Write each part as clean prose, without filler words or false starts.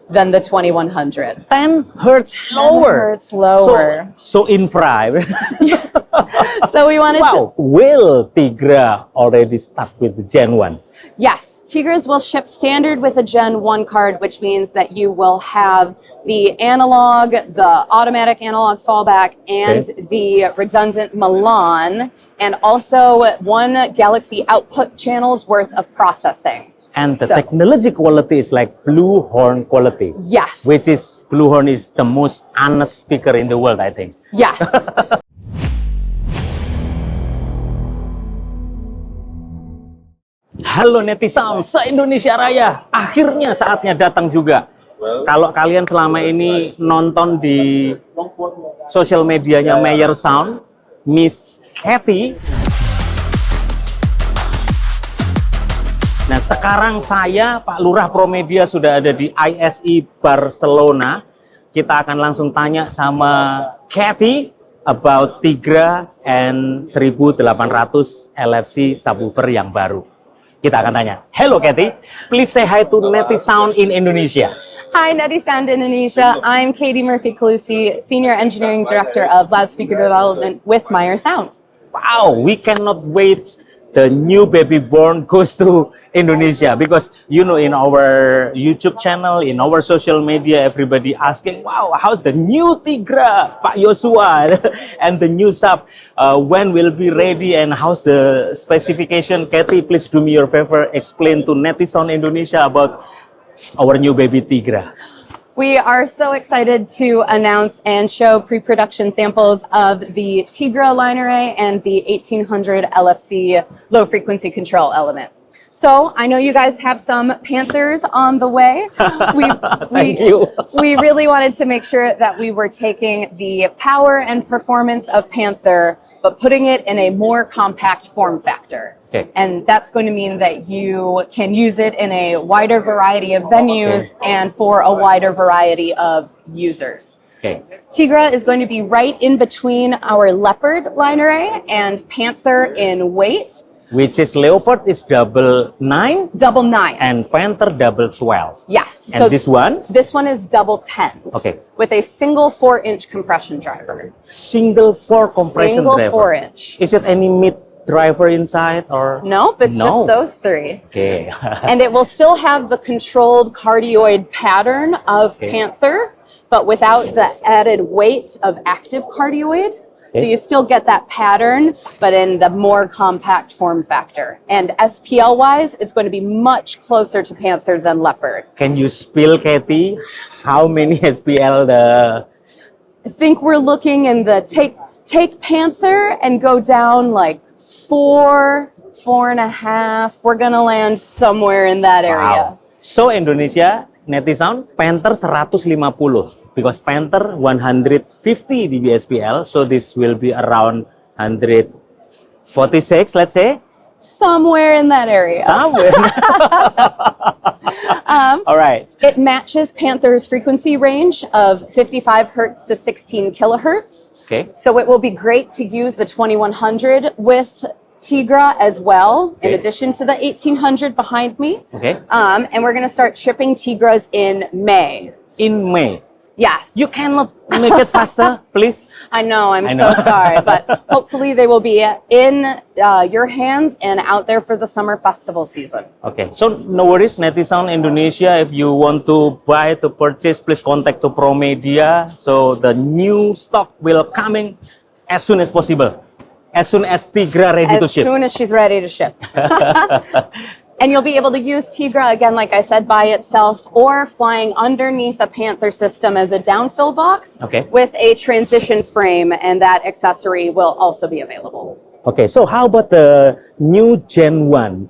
than the 2100. 10 hertz lower. 10 hertz lower. So infra. So we wanted to... Will Tigra already stuck with the Gen 1? Yes, Tigras will ship standard with a Gen 1 card, which means that you will have the analog, the automatic analog fallback, and the redundant Milan, and also 1 Galaxy output channel's worth of processing. And the technology quality is like blue horn quality. Yes. Which is, blue horn is the most honest speaker in the world, I think. Yes. Halo netizen se-Indonesia Raya, akhirnya saatnya datang juga. Kalau kalian selama ini nonton di sosial medianya Meyer Sound, Miss Kathy. Nah sekarang saya, Pak Lurah Promedia sudah ada di ISE Barcelona. Kita akan langsung tanya sama Kathy about Tigra and 1800 LFC subwoofer yang baru. Kita akan tanya. Hello Kathy, please say hi to Neti Sound in Indonesia. Hi Neti Sound Indonesia, I'm Katie Murphy-Calusi, Senior Engineering Director of Loudspeaker Development with Meyer Sound. Wow, we cannot wait the new baby born goes to Indonesia, because you know in our YouTube channel, in our social media, everybody asking, wow, how's the new Tigra, Pak Yosua, and the new sub, when will be ready and how's the specification? Kathy, please do me your favor, explain to Netizen Indonesia about our new baby Tigra. We are so excited to announce and show pre-production samples of the Tigra line array and the 1800 LFC low frequency control element. So I know you guys have some Panthers on the way. We really wanted to make sure that we were taking the power and performance of Panther, but putting it in a more compact form factor. Okay. And that's going to mean that you can use it in a wider variety of venues and for a wider variety of users. Okay. Tigra is going to be right in between our Leopard line array and Panther in weight. Which is Leopard is double 9? Double 9. And Panther double 12. Yes. And so this one? This one is double 10s. Okay. With a single 4-inch compression driver. Single 4 compression driver. Single 4-inch. Is it any mid driver inside or? Nope, it's just those 3. Okay. And it will still have the controlled cardioid pattern of Panther, but without the added weight of active cardioid. So you still get that pattern, but in the more compact form factor. And SPL-wise, it's going to be much closer to Panther than Leopard. Can you spill, Kathy, how many SPL the... I think we're looking in the take Panther and go down like 4, 4.5. We're gonna land somewhere in that area. Wow. So Indonesia, Netizen, Panther 150. Because Panther 150 dB SPL, so this will be around 146, let's say. Somewhere in that area. Somewhere. All right. It matches Panther's frequency range of 55 hertz to 16 kilohertz. Okay. So it will be great to use the 2100 with Tigra as well, in addition to the 1800 behind me. Okay. And we're going to start shipping Tigras in May. In May. Yes. You cannot make it faster, please? I know, I'm so sorry, but hopefully they will be in your hands and out there for the summer festival season. Okay, so no worries, Netizen Indonesia, if you want to buy, to purchase, please contact to ProMedia. So the new stock will coming as soon as possible. As soon as Tigra ready to ship. As soon as she's ready to ship. And you'll be able to use Tigra, again, like I said, by itself or flying underneath a Panther system as a downfill box with a transition frame, and that accessory will also be available. Okay, so how about the new Gen 1?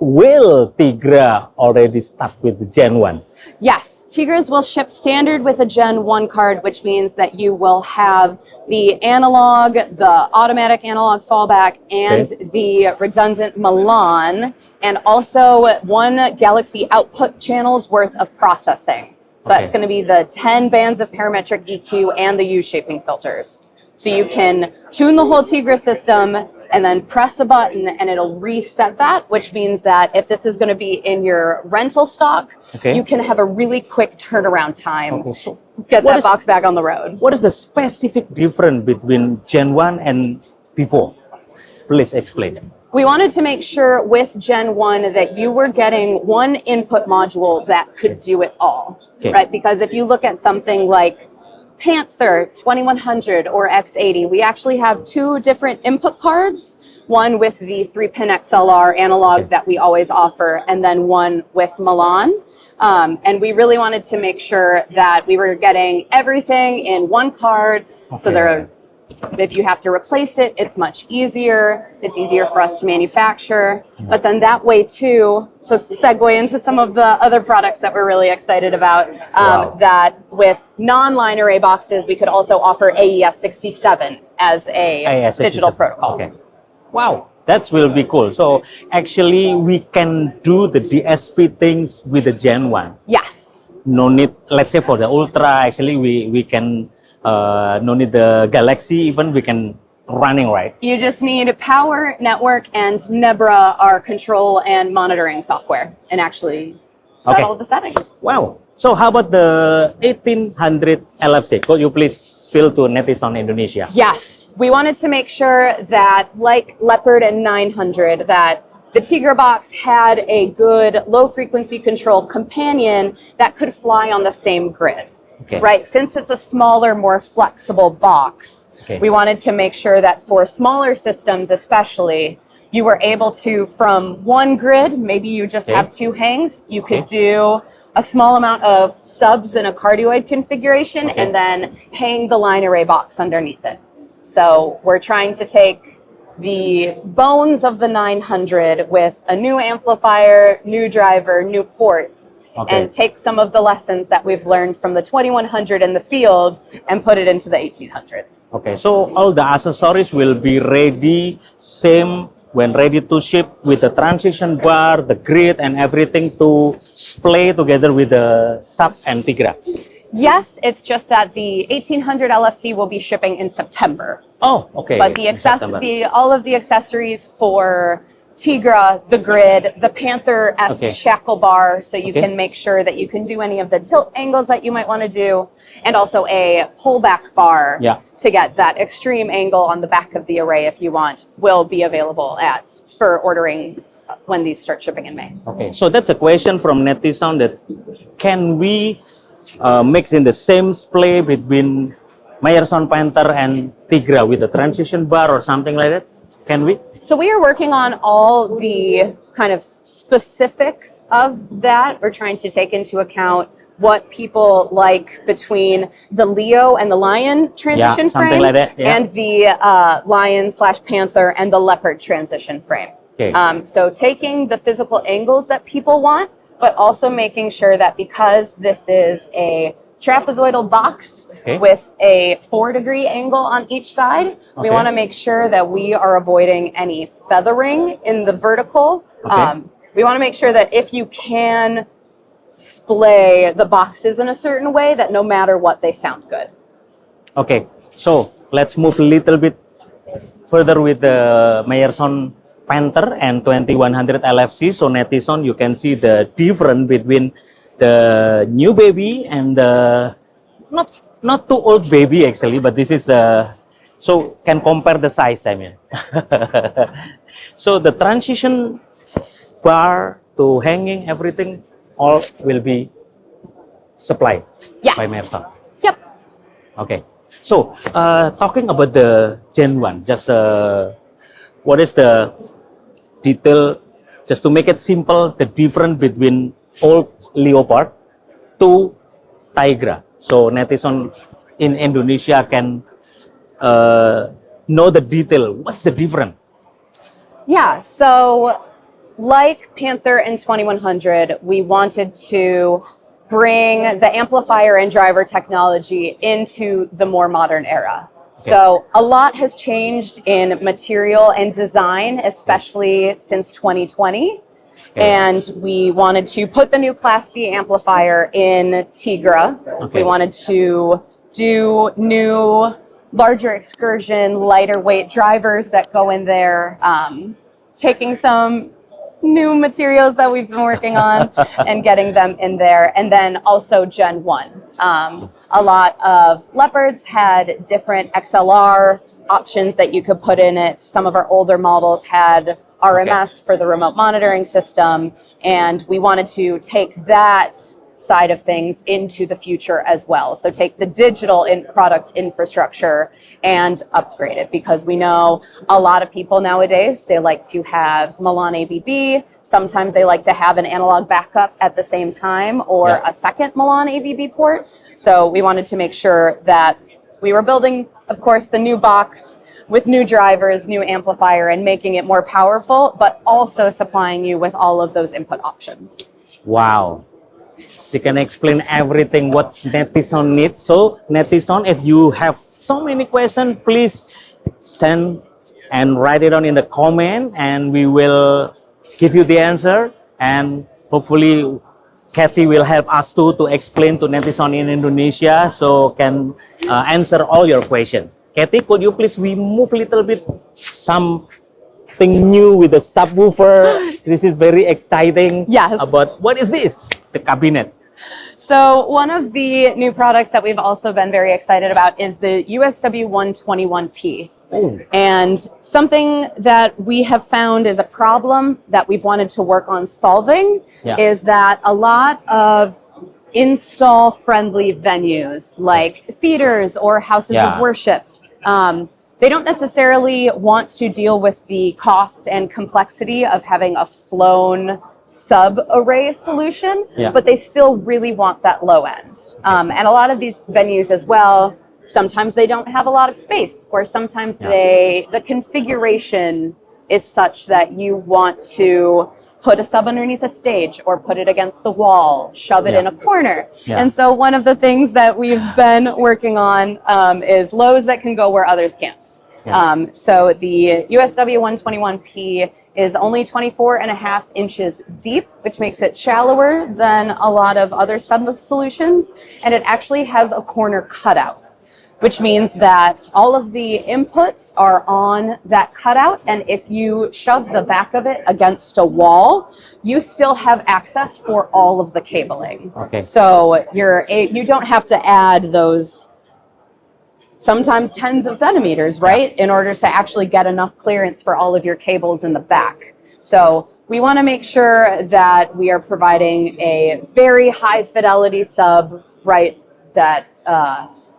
Will Tigra already stuck with the Gen 1? Yes, Tigras will ship standard with a Gen 1 card, which means that you will have the analog, the automatic analog fallback, and the redundant Milan, and also 1 Galaxy output channel's worth of processing. So that's going to be the 10 bands of parametric EQ and the U-shaping filters. So you can tune the whole Tigra system and then press a button and it'll reset that, which means that if this is going to be in your rental stock, Okay. you can have a really quick turnaround time. Okay, so Get what that is- box back on the road. what is the specific difference between Gen 1 and before? Please explain. We wanted to make sure with Gen 1 that you were getting one input module that could do it all, Okay. right? Because if you look at something like Panther 2100 or X80, we actually have two different input cards, one with the 3-pin XLR analog Okay. that we always offer, and then one with Milan. And we really wanted to make sure that we were getting everything in one card, so Okay. there are, if you have to replace it, it's much easier. It's easier for us to manufacture. But then that way too, to segue into some of the other products that we're really excited about, Wow. that with non-line array boxes, we could also offer AES 67 as a AES digital 67. protocol. Okay. Wow, that will be cool. So actually, we can do the DSP things with the Gen 1. Yes. No need, let's say for the Ultra, actually we can, no need the Galaxy, even we can running, right? You just need power, network, and Nebra, our control and monitoring software, and actually set Okay. all the settings. Wow. So how about the 1800 LFC? Could you please spill to netizen Indonesia? Yes, we wanted to make sure that, like Leopard and 900, that the Tigra box had a good low-frequency control companion that could fly on the same grid. Okay. Right, since it's a smaller, more flexible box, Okay. we wanted to make sure that for smaller systems especially, you were able to, from one grid, maybe you just Okay. have two hangs, you could Okay. do a small amount of subs in a cardioid configuration Okay. and then hang the line array box underneath it. So we're trying to take the bones of the 900 with a new amplifier, new driver, new ports, Okay. and take some of the lessons that we've learned from the 2100 in the field and put it into the 1800. Okay, so all the accessories will be ready, same when ready to ship with the transition bar, the grid, and everything to play together with the sub and Tigra. Yes, it's just that the 1800 LFC will be shipping in September. Oh, okay. But the in September. all of the accessories for Tigra, the grid, the Panther-esque Okay. shackle bar, so you Okay. can make sure that you can do any of the tilt angles that you might want to do, and also a pullback bar Yeah. to get that extreme angle on the back of the array if you want, will be available for ordering when these start shipping in May. Okay, so that's a question from netizen that can we mix in the same display between MEYER Sound Panther and Tigra with the transition bar or something like that? Can we? So we are working on all the kind of specifics of that. We're trying to take into account what people like between the Leo and the Lion transition something frame like that, yeah. and the Lion/Panther and the Leopard transition frame. Okay. So taking the physical angles that people want, but also making sure that because this is a trapezoidal box Okay. with a 4-degree angle on each side, we Okay. want to make sure that we are avoiding any feathering in the vertical. Okay. We want to make sure that if you can splay the boxes in a certain way, that no matter what, they sound good. Okay, so let's move a little bit further with the MEYER Sound Panther and 2100 LFC. So netizen, you can see the difference between the new baby and the not too old baby actually, but this is so can compare the size, I mean. So the transition bar to hanging, everything all will be supplied Yes. by MEYER Sound. Yep. Okay, so talking about the Gen 1, just what is the detail, just to make it simple, the difference between old Leopard to Tigra, so netizen in Indonesia can know the detail. What's the difference? Yeah, so like Panther and 2100, we wanted to bring the amplifier and driver technology into the more modern era. So a lot has changed in material and design, especially since 2020. And we wanted to put the new Class D amplifier in Tigra. Okay. We wanted to do new larger excursion, lighter weight drivers that go in there, taking some new materials that we've been working on and getting them in there. And then also Gen 1. A lot of Leopards had different XLR options that you could put in it. Some of our older models had RMS for the remote monitoring system, and we wanted to take that side of things into the future as well. So take the digital product infrastructure and upgrade it, because we know a lot of people nowadays, they like to have Milan AVB. Sometimes they like to have an analog backup at the same time, or a second Milan AVB port. So we wanted to make sure that we were building, of course, the new box with new drivers, new amplifier, and making it more powerful, but also supplying you with all of those input options. Wow. She can explain everything what netizen needs. So netizen, if you have so many questions, please send and write it on in the comment, and we will give you the answer. And hopefully Kathy will help us to explain to netizen in Indonesia, so can answer all your questions. Kathy, could you please move a little bit something new with the subwoofer? This is very exciting. Yes. About what is this? The cabinet. So one of the new products that we've also been very excited about is the USW 121P. Oh. And something that we have found is a problem that we've wanted to work on solving is that a lot of install-friendly venues like theaters or houses of worship, they don't necessarily want to deal with the cost and complexity of having a flown sub-array solution, but they still really want that low end. And a lot of these venues as well, sometimes they don't have a lot of space, or sometimes the configuration is such that you want to put a sub underneath a stage or put it against the wall, shove it in a corner. And so one of the things that we've been working on is lows that can go where others can't. So the USW 121P is only 24.5 inches deep, which makes it shallower than a lot of other sub solutions, and it actually has a corner cutout, which means that all of the inputs are on that cutout, and if you shove the back of it against a wall, you still have access for all of the cabling. So you don't have to add those sometimes tens of centimeters, right, in order to actually get enough clearance for all of your cables in the back. So we want to make sure that we are providing a very high fidelity sub, right, that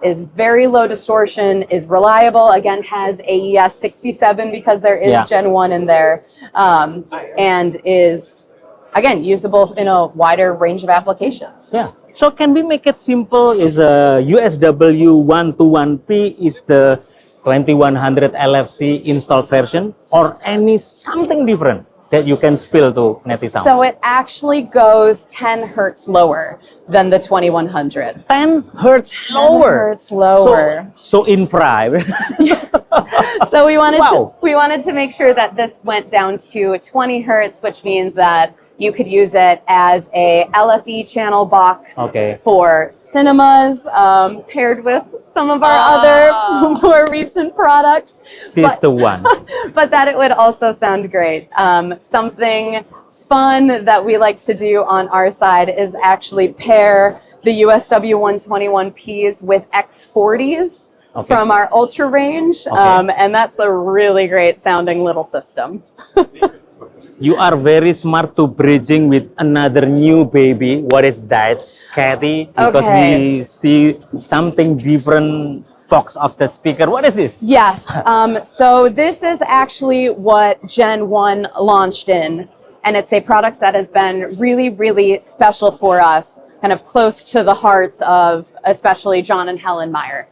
is very low distortion, is reliable, again has AES 67 because there is Gen 1 in there, and is, again, usable in a wider range of applications. So can we make it simple? Is a USW 121P is the 2100 LFC installed version, or any something different that you can spill to netizen? So it actually goes 10 hertz lower than the 2100. 10 hertz lower. 10 hertz lower. So infra. So we wanted to make sure that this went down to 20 hertz, which means that you could use it as a LFE channel box for cinemas, paired with some of our other more recent products. She's the one. But that it would also sound great. Something fun that we like to do on our side is actually pair the USW 121Ps with X40s from our Ultra range, and that's a really great sounding little system. You are very smart to bridging with another new baby. What is that, Kathy? Because we see something different box of the speaker. What is this? Yes, so this is actually what Gen 1 launched in, and it's a product that has been really, really special for us, kind of close to the hearts of especially John and Helen Meyer.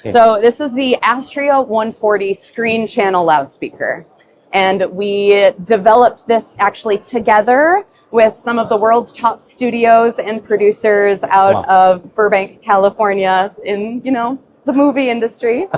So this is the Astria 140 screen channel loudspeaker. And we developed this actually together with some of the world's top studios and producers out of Burbank, California, in, you know, the movie industry.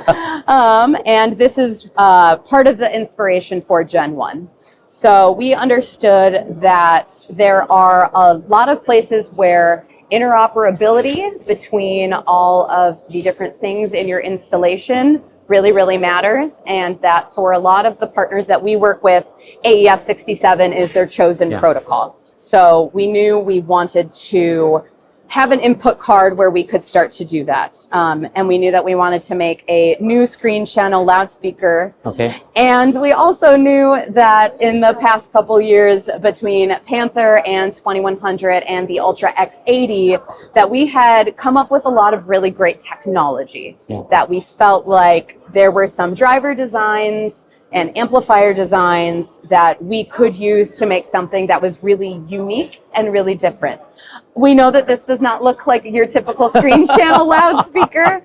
And this is part of the inspiration for Gen 1. So we understood that there are a lot of places where interoperability between all of the different things in your installation really matters, and that for a lot of the partners that we work with, AES 67 is their chosen protocol. So we knew we wanted to have an input card where we could start to do that. And we knew that we wanted to make a new screen channel loudspeaker. Okay. And we also knew that in the past couple years between Panther and 2100 and the Ultra X80, that we had come up with a lot of really great technology, that we felt like there were some driver designs and amplifier designs that we could use to make something that was really unique and really different. We know that this does not look like your typical screen channel loudspeaker,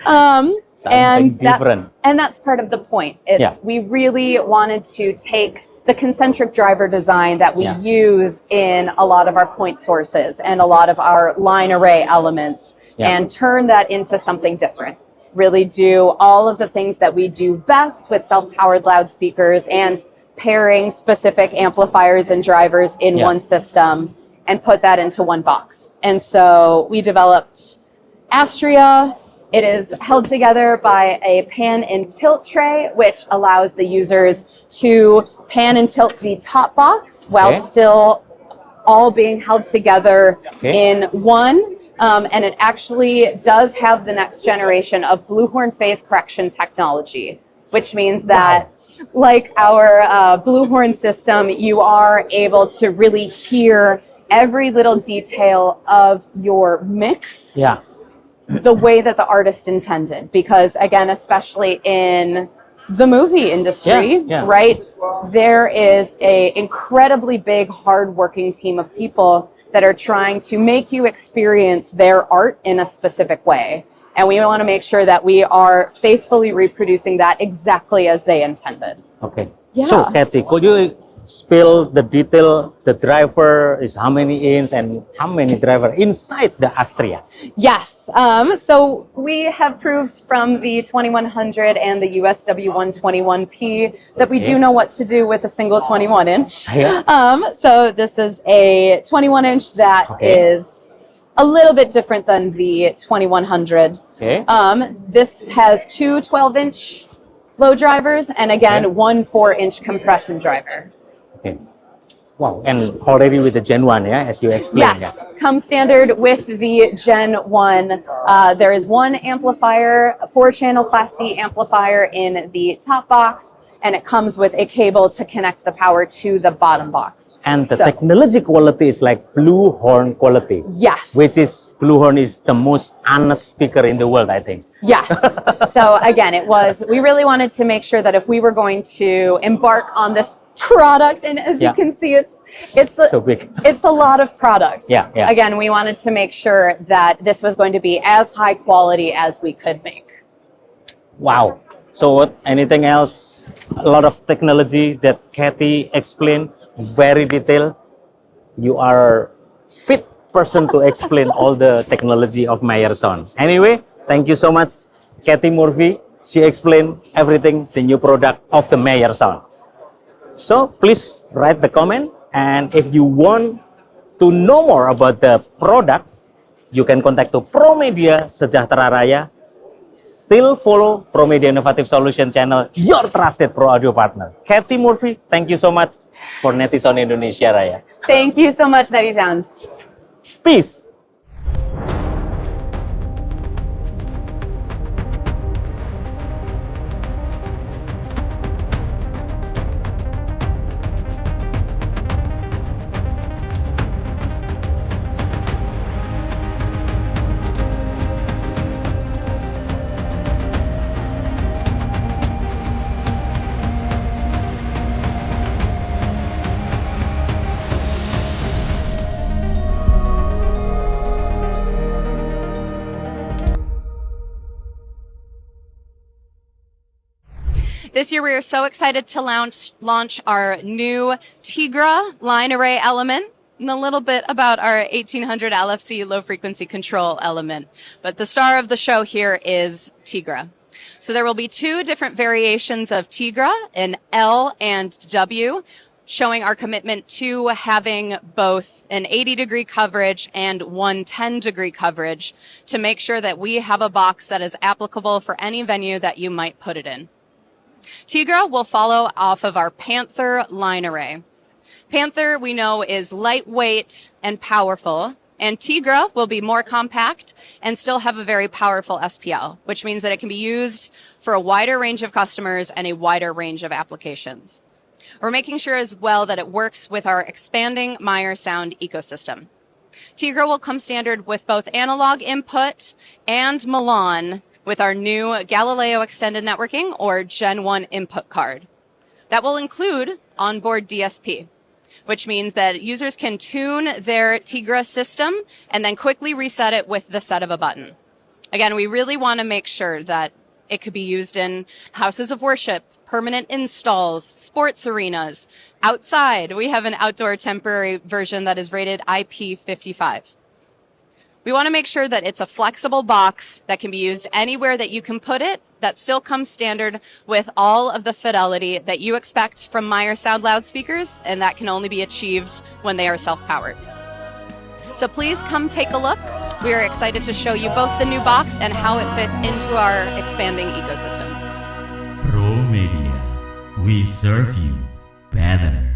and that's part of the point. We really wanted to take the concentric driver design that we use in a lot of our point sources and a lot of our line array elements and turn that into something different. Really do all of the things that we do best with self-powered loudspeakers and pairing specific amplifiers and drivers in one system and put that into one box. And so we developed Astria. It is held together by a pan and tilt tray, which allows the users to pan and tilt the top box while still all being held together in one. And it actually does have the next generation of Bluehorn phase correction technology, which means that like our Bluehorn system, you are able to really hear every little detail of your mix the way that the artist intended. Because again, especially in the movie industry, right, there is a incredibly big, hard-working team of people that are trying to make you experience their art in a specific way. And we want to make sure that we are faithfully reproducing that exactly as they intended. Okay. So, Kathy, could you spill the detail? The driver is how many inch and how many driver inside the Astria? Yes. So we have proved from the 2100 and the USW 121P that we do know what to do with a single 21 inch. So this is a 21 inch that is a little bit different than the 2100. This has two 12 inch low drivers and again, one 4 inch compression driver. Wow, and already with the Gen 1, as you explained. Yes, comes standard with the Gen 1. There is one amplifier, a 4-channel Class C amplifier in the top box, and it comes with a cable to connect the power to the bottom box. And the technology quality is like Bluehorn quality. Yes. Which is, Bluehorn is the most honest speaker in the world, I think. Yes. So again, we really wanted to make sure that if we were going to embark on this product, and as you can see, it's so big. It's a lot of product. Again, we wanted to make sure that this was going to be as high quality as we could make. Wow. So what, anything else? A lot of technology that Kathy explained, very detailed. You are fit person to explain all the technology of Meyer Sound. Anyway, thank you so much, Kathy Murphy. She explained everything, the new product of the Meyer Sound. So please write the comment, and if you want to know more about the product, you can contact to ProMedia Sejahtera Raya. Still follow ProMedia Innovative Solution channel, your trusted pro audio partner. Kathy Murphy, thank you so much for Netisound Indonesia Raya. Thank you so much, Netisound. Peace. This year we are so excited to launch our new Tigra line array element and a little bit about our 1800 LFC low frequency control element. But the star of the show here is Tigra. So there will be two different variations of Tigra, an L and W. showing our commitment to having both an 80-degree coverage and 110-degree coverage to make sure that we have a box that is applicable for any venue that you might put it in. Tigra will follow off of our Panther line array. Panther, we know, is lightweight and powerful, and Tigra will be more compact and still have a very powerful SPL, which means that it can be used for a wider range of customers and a wider range of applications. We're making sure as well that it works with our expanding Meyer sound ecosystem. Tigra will come standard with both analog input and Milan with our new Galileo Extended Networking, or Gen 1 input card. That will include onboard DSP, which means that users can tune their Tigra system and then quickly reset it with the set of a button. Again, we really want to make sure that it could be used in houses of worship, permanent installs, sports arenas, outside. We have an outdoor temporary version that is rated IP55. We want to make sure that it's a flexible box that can be used anywhere that you can put it, that still comes standard with all of the fidelity that you expect from Meyer sound loudspeakers, and that can only be achieved when they are self-powered. So please come take a look. We are excited to show you both the new box and how it fits into our expanding ecosystem. ProMedia, we serve you better.